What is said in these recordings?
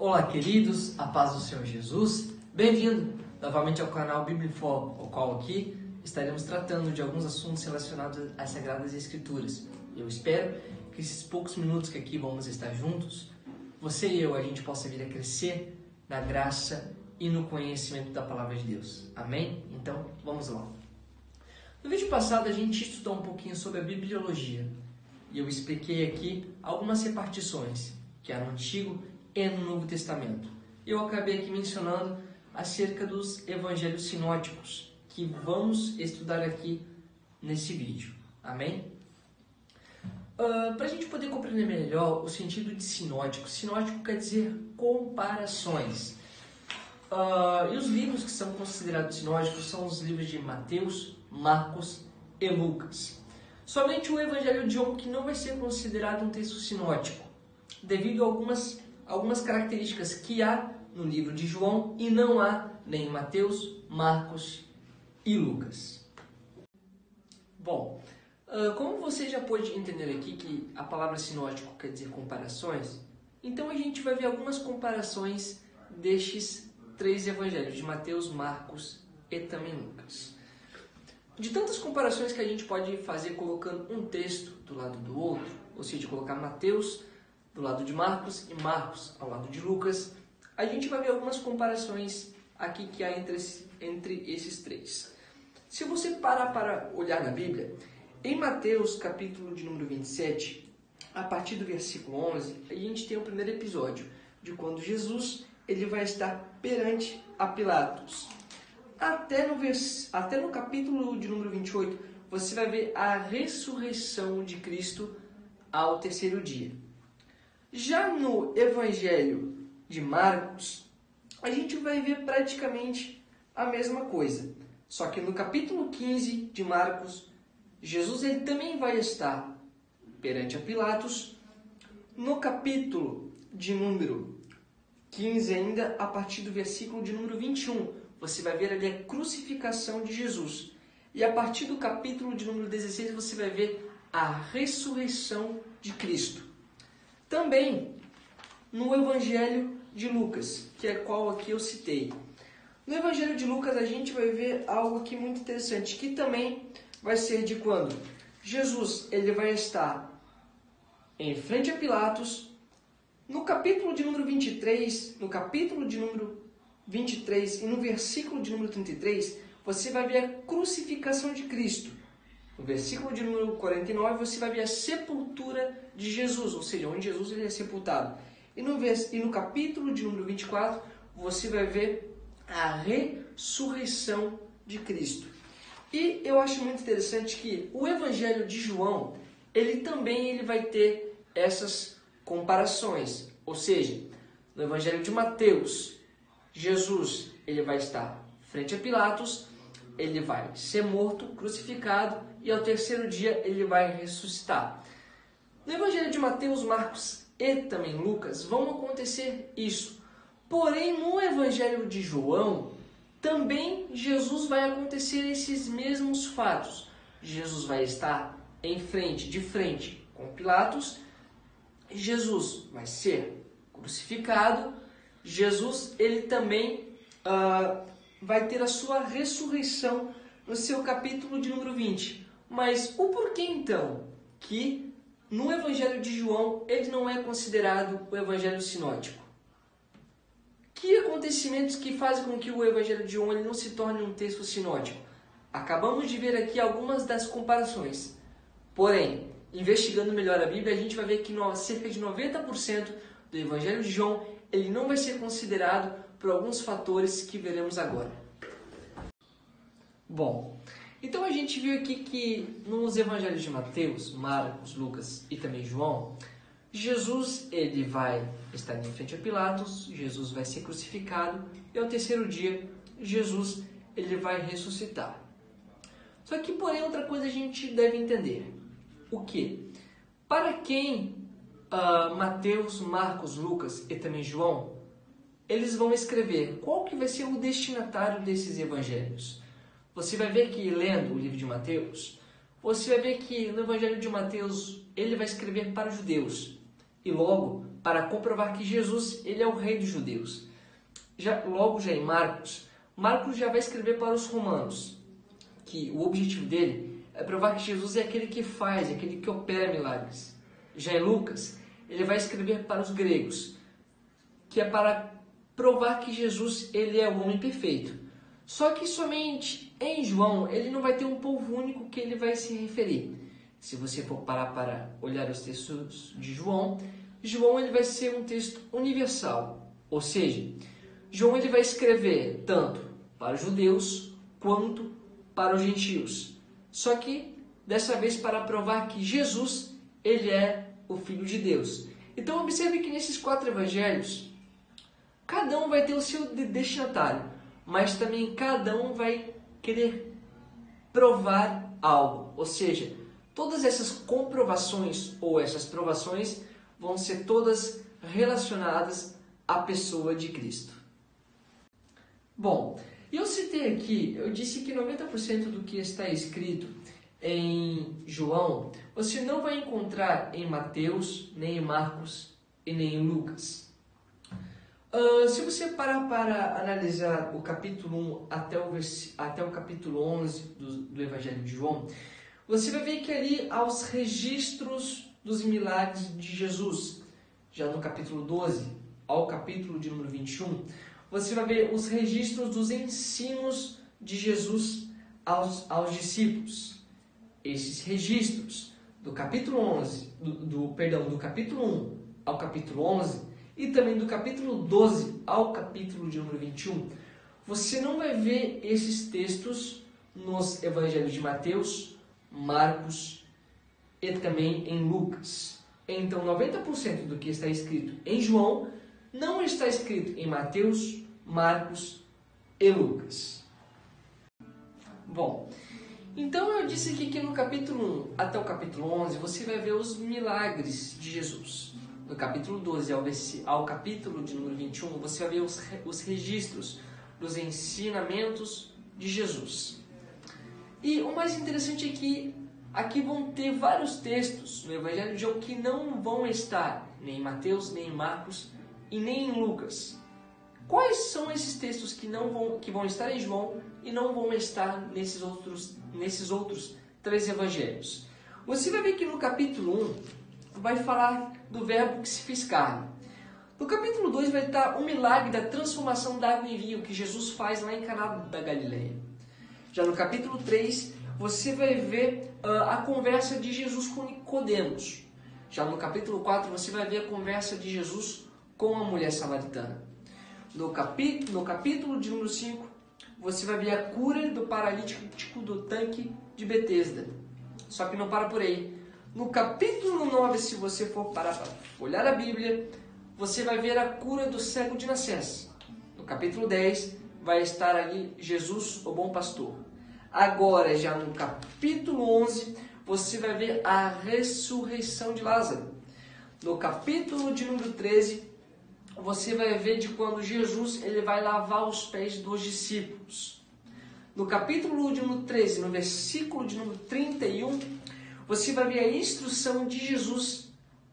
Olá, queridos, a paz do Senhor Jesus. Bem-vindo novamente ao canal Bíblia-Info, o qual aqui estaremos tratando de alguns assuntos relacionados às Sagradas Escrituras. Eu espero que esses poucos minutos que aqui vamos estar juntos, você e eu, a gente possa vir a crescer na graça e no conhecimento da Palavra de Deus. Amém? Então, vamos lá. No vídeo passado, a gente estudou um pouquinho sobre a bibliologia e eu expliquei aqui algumas repartições que há no Antigo e no Novo Testamento. Eu acabei aqui mencionando acerca dos evangelhos sinóticos, que vamos estudar aqui nesse vídeo. Amém? Para a gente poder compreender melhor o sentido de sinótico, sinótico quer dizer comparações. E os livros que são considerados sinóticos são os livros de Mateus, Marcos e Lucas. Somente o Evangelho de João que não vai ser considerado um texto sinótico, devido a algumas características que há no livro de João e não há nem em Mateus, Marcos e Lucas. Bom, como você já pôde entender aqui que a palavra sinótico quer dizer comparações, então a gente vai ver algumas comparações destes três evangelhos, de Mateus, Marcos e também Lucas. De tantas comparações que a gente pode fazer colocando um texto do lado do outro, ou seja, colocar Mateus do lado de Marcos e Marcos ao lado de Lucas, a gente vai ver algumas comparações aqui que há entre esses três. Se você parar para olhar na Bíblia, em Mateus, capítulo de número 27, a partir do versículo 11, a gente tem o primeiro episódio de quando Jesus ele vai estar perante a Pilatos. Até no capítulo de número 28, você vai ver a ressurreição de Cristo ao terceiro dia. Já no Evangelho de Marcos, a gente vai ver praticamente a mesma coisa. Só que no capítulo 15 de Marcos, Jesus ele também vai estar perante a Pilatos. No capítulo de número 15 ainda, a partir do versículo de número 21, você vai ver ali a crucificação de Jesus. E a partir do capítulo de número 16, você vai ver a ressurreição de Cristo. Também no Evangelho de Lucas, que é qual aqui eu citei. No Evangelho de Lucas, a gente vai ver algo aqui muito interessante, que também vai ser de quando Jesus ele vai estar em frente a Pilatos. No capítulo de número 23, no capítulo de número 23 e no versículo de número 33, você vai ver a crucificação de Cristo. No versículo de número 49, você vai ver a sepultura de Jesus, ou seja, onde Jesus ele é sepultado. E no capítulo de número 24, você vai ver a ressurreição de Cristo. E eu acho muito interessante que o Evangelho de João, ele também vai ter essas comparações. Ou seja, no Evangelho de Mateus, Jesus ele vai estar frente a Pilatos, ele vai ser morto, crucificado e ao terceiro dia ele vai ressuscitar. No Evangelho de Mateus, Marcos e também Lucas vão acontecer isso. Porém, no Evangelho de João, também Jesus vai acontecer esses mesmos fatos. Jesus vai estar de frente com Pilatos, Jesus vai ser crucificado, Jesus ele também vai ter a sua ressurreição no seu capítulo de número 20. Mas o porquê então que no Evangelho de João ele não é considerado o Evangelho sinótico? Que acontecimentos que fazem com que o Evangelho de João ele não se torne um texto sinótico? Acabamos de ver aqui algumas das comparações. Porém, investigando melhor a Bíblia, a gente vai ver que cerca de 90% do Evangelho de João ele não vai ser considerado por alguns fatores que veremos agora. Bom, então a gente viu aqui que nos Evangelhos de Mateus, Marcos, Lucas e também João, Jesus ele vai estar em frente a Pilatos, Jesus vai ser crucificado e ao terceiro dia Jesus ele vai ressuscitar. Só que, porém, outra coisa a gente deve entender. O que? Para quem Mateus, Marcos, Lucas e também João, eles vão escrever qual que vai ser o destinatário desses evangelhos. Você vai ver que, lendo o livro de Mateus, você vai ver que no Evangelho de Mateus ele vai escrever para os judeus e logo para comprovar que Jesus ele é o rei dos judeus. Logo em Marcos já vai escrever para os romanos que o objetivo dele é provar que Jesus é aquele que faz, aquele que opera milagres. Já em Lucas, ele vai escrever para os gregos, que é para provar que Jesus ele é o homem perfeito. Só que somente em João, ele não vai ter um povo único que ele vai se referir. Se você for parar para olhar os textos de João ele vai ser um texto universal. Ou seja, João ele vai escrever tanto para os judeus quanto para os gentios. Só que, dessa vez, para provar que Jesus ele é o Filho de Deus. Então, observe que nesses 4 evangelhos, cada um vai ter o seu destinatário, mas também cada um vai querer provar algo. Ou seja, todas essas comprovações ou essas provações vão ser todas relacionadas à pessoa de Cristo. Bom, eu citei aqui, eu disse que 90% do que está escrito em João, você não vai encontrar em Mateus, nem em Marcos e nem em Lucas. Se você parar para analisar o capítulo 1 até o capítulo 11 do Evangelho de João, você vai ver que ali há os registros dos milagres de Jesus. Já no capítulo 12 ao capítulo de número 21, você vai ver os registros dos ensinos de Jesus aos discípulos. Esses registros do capítulo 11, do capítulo 1 ao capítulo 11 e também do capítulo 12 ao capítulo de número 21, você não vai ver esses textos nos evangelhos de Mateus, Marcos e também em Lucas. Então, 90% do que está escrito em João não está escrito em Mateus, Marcos e Lucas. Bom, então eu disse aqui que no capítulo 1 até o capítulo 11 você vai ver os milagres de Jesus. No capítulo 12 ao capítulo de número 21 você vai ver os registros dos ensinamentos de Jesus. E o mais interessante é que aqui vão ter vários textos no Evangelho de João que não vão estar nem em Mateus, nem em Marcos e nem em Lucas. Quais são esses textos que vão estar em João e não vão estar nesses outros 3 evangelhos? Você vai ver que no capítulo 1 vai falar do verbo que se fez carne. No capítulo 2 vai estar o milagre da transformação da água em vinho que Jesus faz lá em Caná da Galileia. Já no capítulo 3 você vai ver a conversa de Jesus com Nicodemos. Já no capítulo 4 você vai ver a conversa de Jesus com a mulher samaritana. No capítulo de número 5, você vai ver a cura do paralítico do tanque de Betesda. Só que não para por aí. No capítulo 9, se você for parar para olhar a Bíblia, você vai ver a cura do cego de nascença. No capítulo 10, vai estar ali Jesus, o bom pastor. Agora, já no capítulo 11, você vai ver a ressurreição de Lázaro. No capítulo de número 13, você vai ver de quando Jesus ele vai lavar os pés dos discípulos. No capítulo de número 13, no versículo de número 31, você vai ver a instrução de Jesus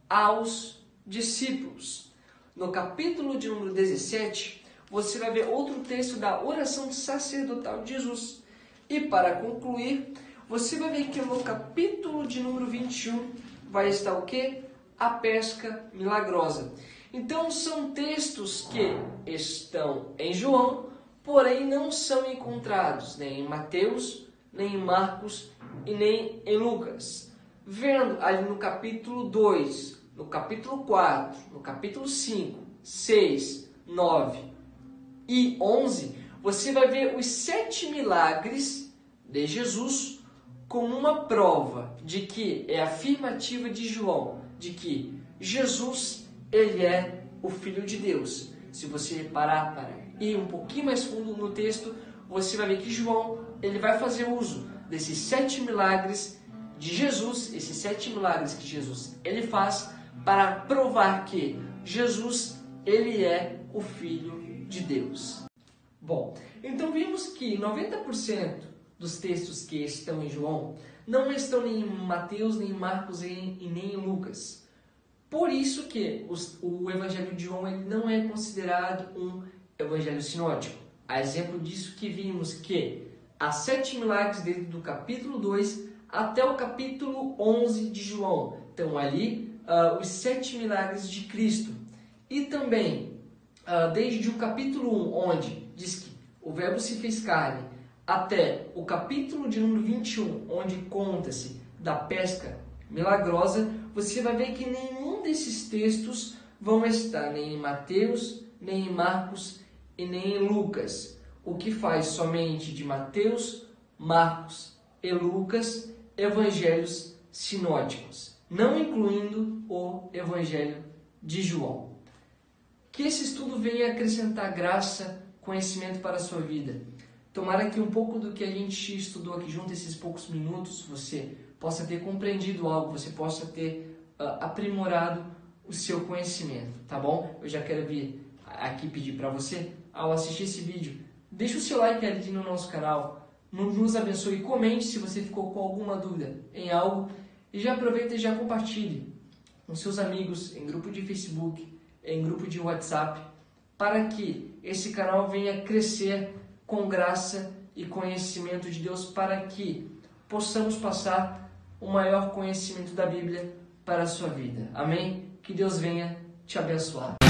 aos discípulos. No capítulo de número 17, você vai ver outro texto da oração sacerdotal de Jesus. E para concluir, você vai ver que no capítulo de número 21 vai estar o quê? A pesca milagrosa. Então, são textos que estão em João, porém não são encontrados nem em Mateus, nem em Marcos e nem em Lucas. Vendo ali no capítulo 2, no capítulo 4, no capítulo 5, 6, 9 e 11, você vai ver os 7 milagres de Jesus como uma prova de que é afirmativa de João, de que Jesus ele é o Filho de Deus. Se você parar para ir um pouquinho mais fundo no texto, você vai ver que João ele vai fazer uso desses 7 milagres de Jesus, esses 7 milagres que Jesus ele faz para provar que Jesus ele é o Filho de Deus. Bom, então vimos que 90% dos textos que estão em João não estão nem em Mateus, nem em Marcos e nem em Lucas. Por isso que o Evangelho de João ele não é considerado um Evangelho sinótico. A exemplo disso que vimos que há 7 milagres desde o capítulo 2 até o capítulo 11 de João. Então ali os 7 milagres de Cristo. E também desde o capítulo 1, onde diz que o Verbo se fez carne, até o capítulo de número 21, onde conta-se da pesca milagrosa, você vai ver que nenhum desses textos vão estar nem em Mateus, nem em Marcos e nem em Lucas. O que faz somente de Mateus, Marcos e Lucas evangelhos sinóticos, não incluindo o Evangelho de João. Que esse estudo venha acrescentar graça, conhecimento para a sua vida. Tomara que um pouco do que a gente estudou aqui junto, esses poucos minutos, você possa ter compreendido algo, você possa ter aprimorado o seu conhecimento, tá bom? Eu já quero vir aqui pedir para você, ao assistir esse vídeo, deixa o seu like ali no nosso canal, nos abençoe, comente se você ficou com alguma dúvida em algo e já aproveita e já compartilhe com seus amigos, em grupo de Facebook, em grupo de WhatsApp, para que esse canal venha crescer com graça e conhecimento de Deus, para que possamos passar o maior conhecimento da Bíblia para a sua vida. Amém? Que Deus venha te abençoar.